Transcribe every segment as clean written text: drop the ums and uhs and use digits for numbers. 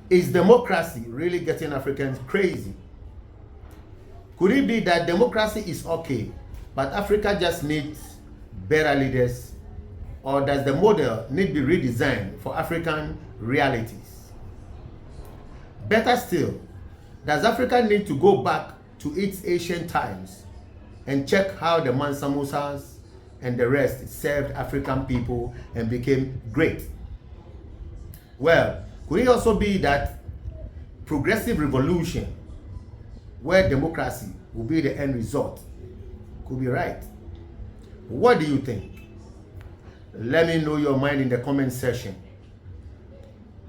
Is democracy really getting Africans crazy? Could it be that democracy is okay, but Africa just needs better leaders? Or does the model need to be redesigned for African realities? Better still, does Africa need to go back to its ancient times and check how the Mansa Musas and the rest served African people and became great? Well, could it also be that progressive revolution, where democracy will be the end result, could be right? What do you think? Let me know your mind in the comment section.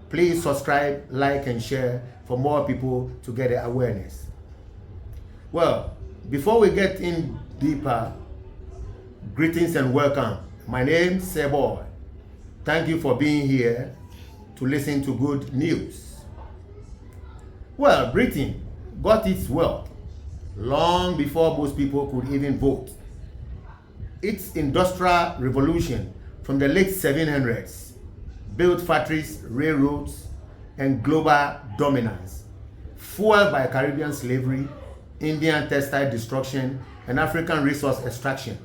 Please subscribe, like, and share for more people to get the awareness. Well, before we get in deeper, greetings and welcome. My name is Seboy. Thank you for being here to listen to good news. Well, Britain got its wealth long before most people could even vote. Its industrial revolution from the late 700s built factories, railroads, and global dominance, fueled by Caribbean slavery, Indian textile destruction, and African resource extraction.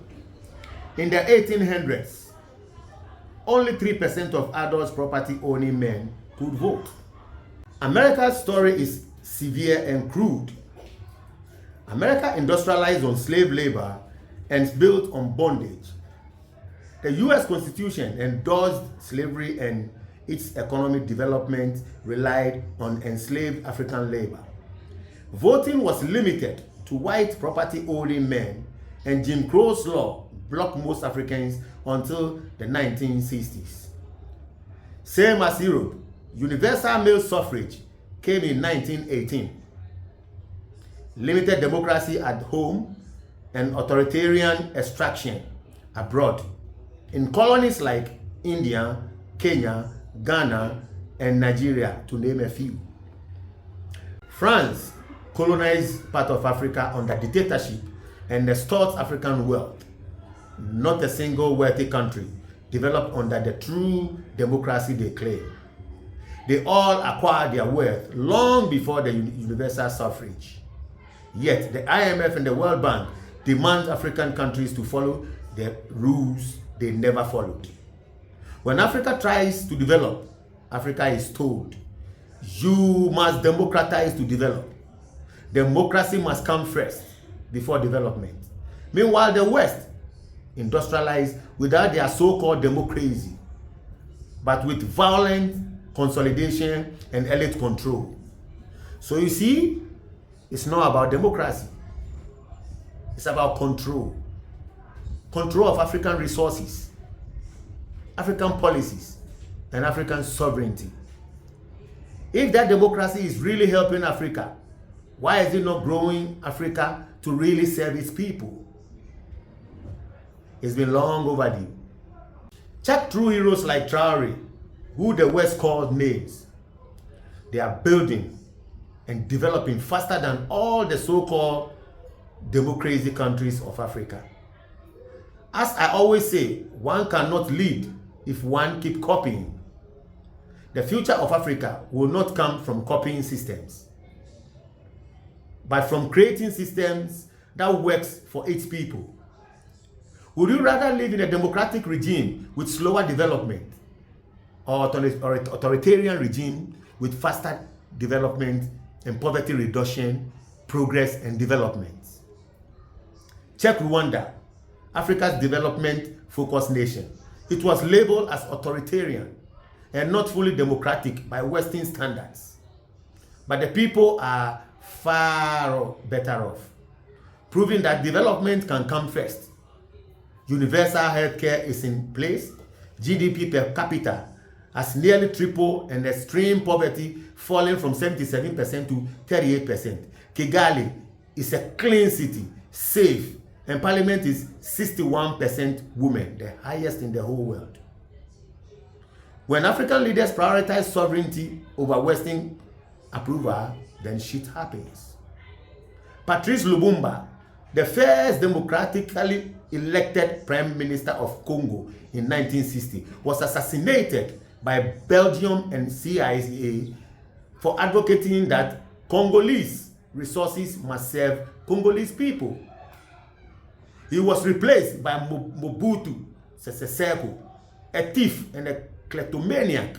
In the 1800s, only 3% of adults property-owning men could vote. America's story is severe and crude. America industrialized on slave labor and built on bondage. The US Constitution endorsed slavery, and its economic development relied on enslaved African labor. Voting was limited to white property-owning men, and Jim Crow's law blocked most Africans until the 1960s. Same as Europe, universal male suffrage came in 1918. Limited democracy at home and authoritarian extraction abroad in colonies like India, Kenya, Ghana, and Nigeria, to name a few. France colonized part of Africa under dictatorship and extorted African wealth. Not a single wealthy country developed under the true democracy they claim. They all acquired their wealth long before the universal suffrage. Yet the IMF and the World Bank demand African countries to follow the rules they never followed. When Africa tries to develop, Africa is told, you must democratize to develop. Democracy must come first before development. Meanwhile, the West industrialized without their so-called democracy, but with violent consolidation and elite control. So you see, it's not about democracy. It's about control. Control of African resources, African policies, and African sovereignty. If that democracy is really helping Africa, why is it not growing Africa to really serve its people? It's been long overdue. Check true heroes like Traore, who the West called names. They are building and developing faster than all the so-called democracy countries of Africa. As I always say, one cannot lead if one keeps copying. The future of Africa will not come from copying systems, but from creating systems that works for its people. Would you rather live in a democratic regime with slower development, or authoritarian regime with faster development and poverty reduction, progress, and development? Check Rwanda, Africa's development-focused nation. It was labeled as authoritarian and not fully democratic by Western standards. But the people are far better off, proving that development can come first. Universal healthcare is in place, GDP per capita has nearly tripled, and extreme poverty falling from 77% to 38%. Kigali is a clean city, safe, and parliament is 61% women, the highest in the whole world. When African leaders prioritize sovereignty over Western approval, then shit happens. Patrice Lumumba, the first democratically elected Prime Minister of Congo in 1960, was assassinated by Belgium and CIA for advocating that Congolese resources must serve Congolese people. He was replaced by Mobutu Sese Seko, a thief and a kleptomaniac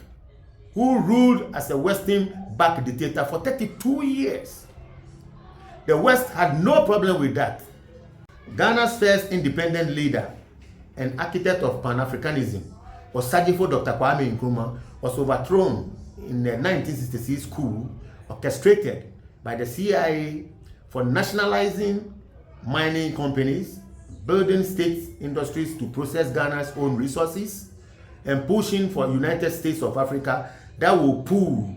who ruled as a Western-backed dictator for 32 years. The West had no problem with that. Ghana's first independent leader and architect of Pan-Africanism, Osagyefo Dr. Kwame Nkrumah, was overthrown in the 1966 coup orchestrated by the CIA for nationalizing mining companies, building state industries to process Ghana's own resources, and pushing for United States of Africa that will pool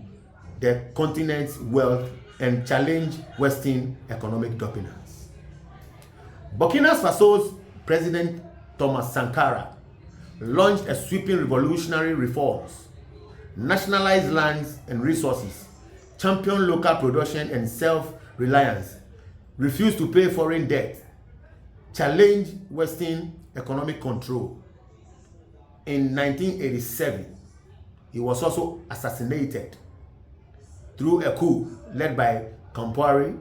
the continent's wealth and challenge Western economic dominance. Burkina Faso's President Thomas Sankara launched a sweeping revolutionary reforms, nationalized lands and resources, championed local production and self-reliance, refused to pay foreign debt, challenged Western economic control. In 1987, he was also assassinated through a coup led by Compaoré,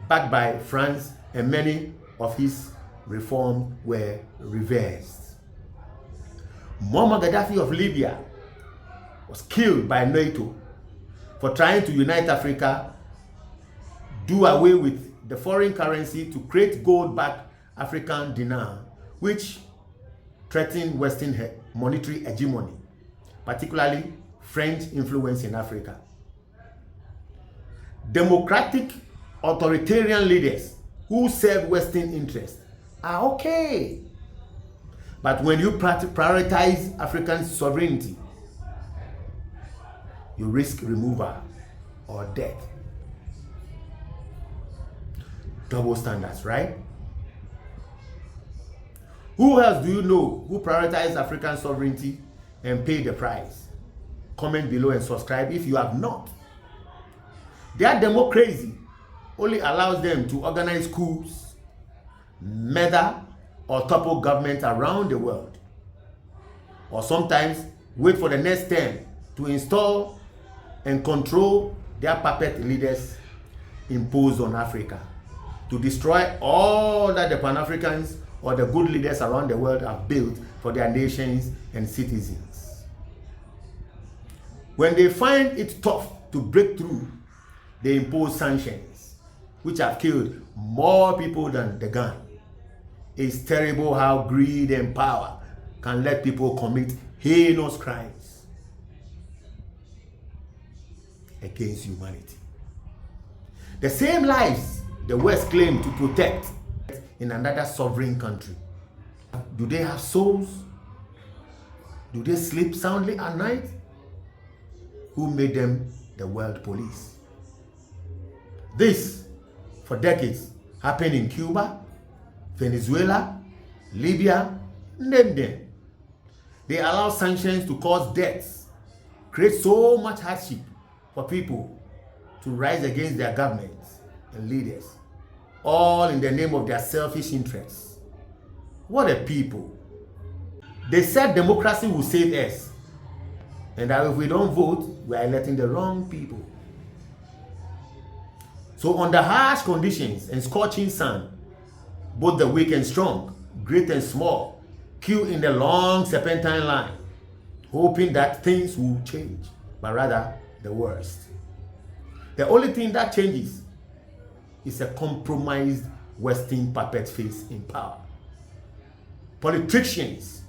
backed by France, and many of his reforms were reversed. Muammar Gaddafi of Libya was killed by NATO for trying to unite Africa, do away with the foreign currency to create gold-backed African dinar, which threatened Western monetary hegemony, particularly French influence in Africa. Democratic authoritarian leaders who serve Western interests are okay. But when you prioritize African sovereignty, you risk removal or death. Double standards, right? Who else do you know who prioritize African sovereignty and pay the price? Comment below and subscribe if you have not. Their democracy only allows them to organize coups, murder, or topple governments around the world, or sometimes wait for the next term to install and control their puppet leaders imposed on Africa, to destroy all that the Pan-Africans or the good leaders around the world have built for their nations and citizens. When they find it tough to break through, they impose sanctions, which have killed more people than the gun. It's terrible how greed and power can let people commit heinous crimes against humanity. The same lives the West claimed to protect in another sovereign country. Do they have souls? Do they sleep soundly at night? Who made them the world police? This, for decades, happened in Cuba, Venezuela, Libya, name them. They allow sanctions to cause deaths, create so much hardship for people to rise against their governments and leaders, all in the name of their selfish interests. What a people. They said democracy will save us, and that if we don't vote, we are electing the wrong people. So under harsh conditions and scorching sun, both the weak and strong, great and small, queue in the long serpentine line, hoping that things will change, but rather the worst. The only thing that changes is a compromised Western puppet face in power. Politicians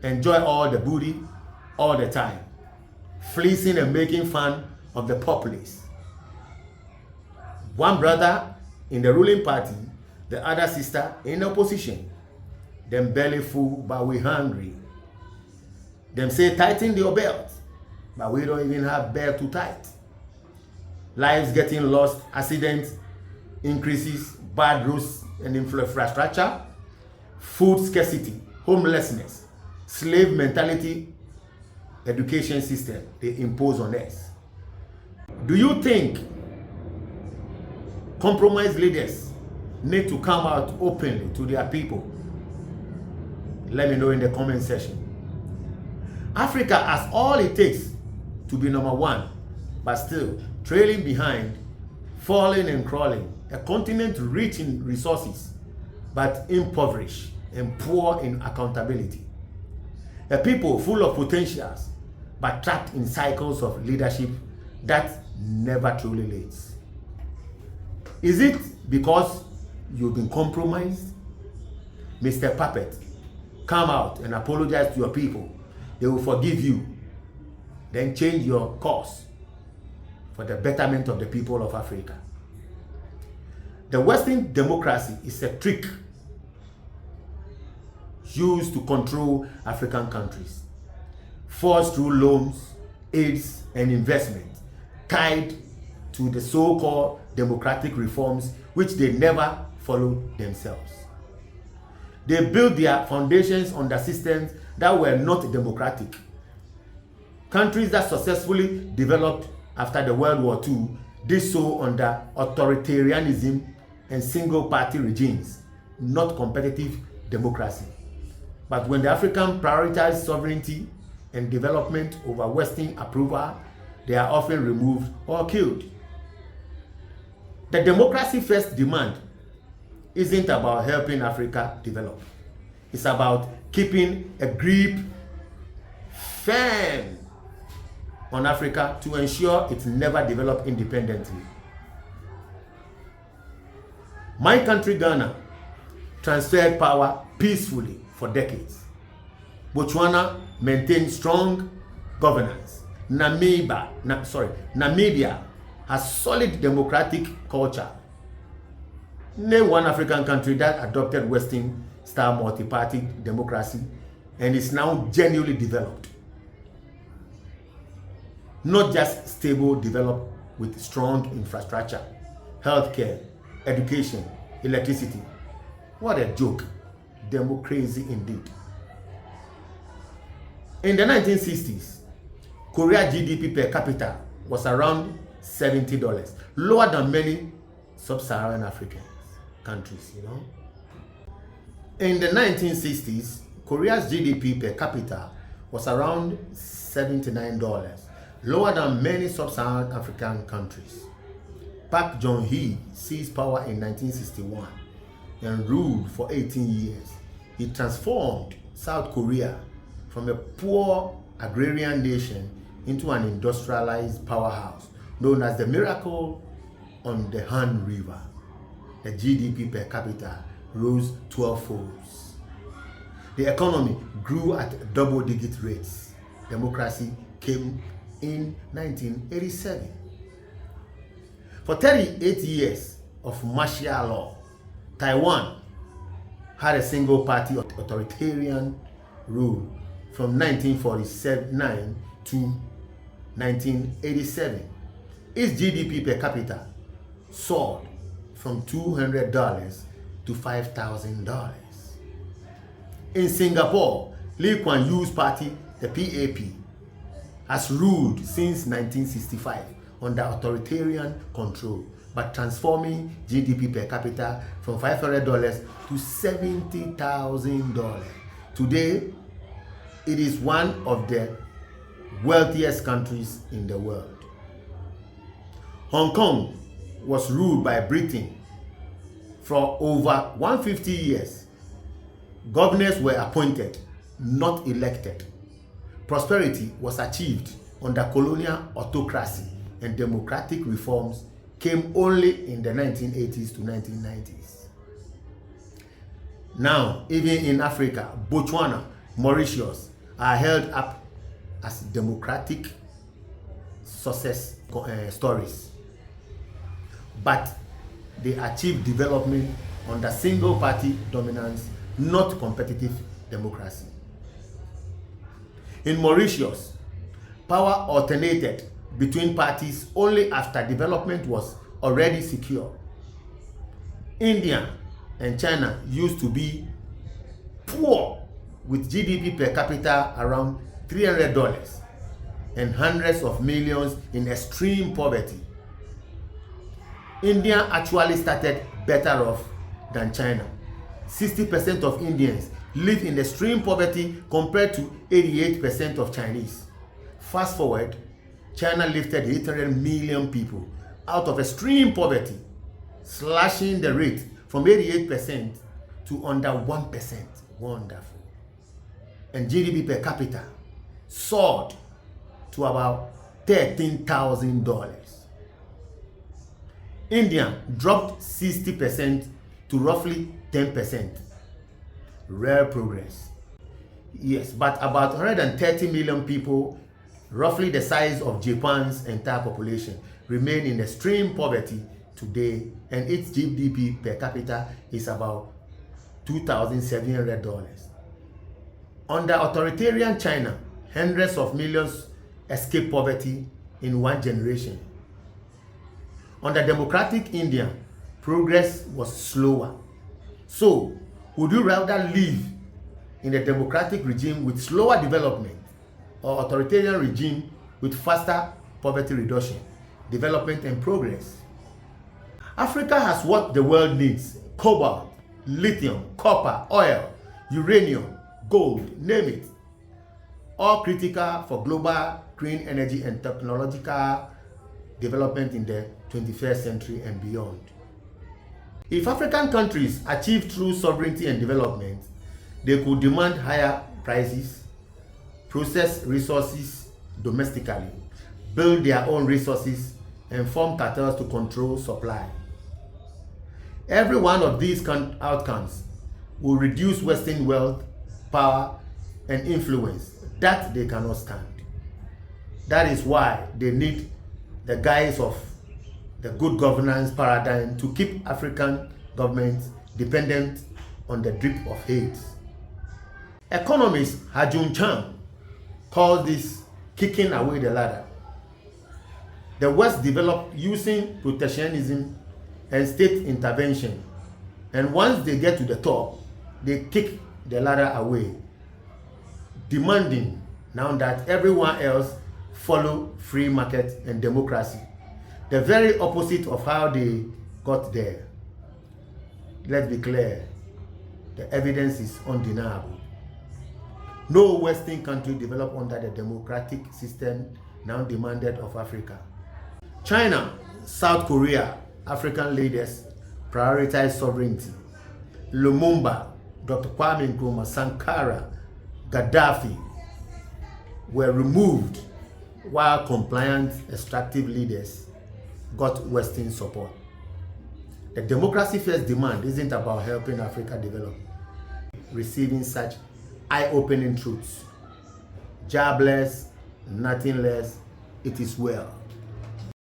enjoy all the booty all the time, fleecing and making fun of the populace. One brother in the ruling party, the other sister in opposition. Them belly full, but we hungry. Them say tighten your belt, but we don't even have belt to tight. Lives getting lost, accidents increases, bad roads and infrastructure, food scarcity, homelessness, slave mentality, education system they impose on us. Do you think compromised leaders need to come out openly to their people? Let me know in the comment section. Africa has all it takes to be number one, but still trailing behind, falling and crawling, a continent rich in resources, but impoverished and poor in accountability. A people full of potentials, but trapped in cycles of leadership that never truly leads. Is it because you've been compromised? Mr. Puppet, come out and apologize to your people. They will forgive you. Then change your course for the betterment of the people of Africa. The Western democracy is a trick used to control African countries, forced through loans, aids, and investment, tied to the so-called democratic reforms which they never follow themselves. They built their foundations under systems that were not democratic. Countries that successfully developed after the World War II did so under authoritarianism and single-party regimes, not competitive democracy. But when the African prioritized sovereignty and development over Western approval, they are often removed or killed. The democracy first demand isn't about helping Africa develop. It's about keeping a grip firm on Africa to ensure it never develops independently. My country, Ghana, transferred power peacefully for decades. Botswana maintained strong governance. Namibia has solid democratic culture. Name one African country that adopted Western style multi-party democracy and is now genuinely developed. Not just stable, developed with strong infrastructure, healthcare, education, electricity. What a joke. Democracy indeed. In the 1960s, Korea GDP per capita was around $70, lower than many sub-Saharan African countries, In the 1960s, Korea's GDP per capita was around $79, lower than many sub-Saharan African countries. Park Geun-hye seized power in 1961 and ruled for 18 years. He transformed South Korea from a poor agrarian nation into an industrialized powerhouse known as the Miracle on the Han River. The GDP per capita rose 12 folds. The economy grew at double-digit rates. Democracy came in 1987. For 38 years of martial law, Taiwan had a single-party authoritarian rule from 1949 to 1987. Its GDP per capita soared from $200 to $5,000. In Singapore, Lee Kuan Yew's party, the PAP, has ruled since 1965 under authoritarian control, but transforming GDP per capita from $500 to $70,000. Today, it is one of the wealthiest countries in the world. Hong Kong was ruled by Britain for over 150 years. Governors were appointed, not elected. Prosperity was achieved under colonial autocracy, and democratic reforms came only in the 1980s to 1990s. Now, even in Africa, Botswana, Mauritius are held up as democratic success stories. But they achieved development under single-party dominance, not competitive democracy. In Mauritius, power alternated between parties only after development was already secure. India and China used to be poor with GDP per capita around $300 and hundreds of millions in extreme poverty. India actually started better off than China. 60% of Indians live in extreme poverty compared to 88% of Chinese. Fast forward, China lifted 800 million people out of extreme poverty, slashing the rate from 88% to under 1%. Wonderful. And GDP per capita soared to about $13,000. India dropped 60% to roughly 10%. Rare progress. Yes, but about 130 million people, roughly the size of Japan's entire population, remain in extreme poverty today, and its GDP per capita is about $2,700. Under authoritarian China, hundreds of millions escaped poverty in one generation. Under democratic India, progress was slower. So, would you rather live in a democratic regime with slower development or authoritarian regime with faster poverty reduction, development and progress? Africa has what the world needs: cobalt, lithium, copper, oil, uranium, gold, name it. All critical for global green energy and technological development in the 21st century and beyond. If African countries achieve true sovereignty and development, they could demand higher prices, process resources domestically, build their own resources, and form cartels to control supply. Every one of these outcomes will reduce Western wealth, power, and influence that they cannot stand. That is why they need the guise of the good governance paradigm to keep African governments dependent on the drip of hate. Economist Hajun Chang calls this kicking away the ladder. The West developed using protectionism and state intervention, and once they get to the top, they kick the ladder away, demanding now that everyone else follow free market and democracy, the very opposite of how they got there. Let's be clear, the evidence is undeniable. No Western country developed under the democratic system now demanded of Africa. China, South Korea, African leaders prioritize sovereignty. Lumumba, Dr. Kwame Nkrumah, Sankara, Gaddafi were removed, while compliant, extractive leaders got Western support. The democracy first demand isn't about helping Africa develop, receiving such eye-opening truths. Jobless, nothing less, it is well.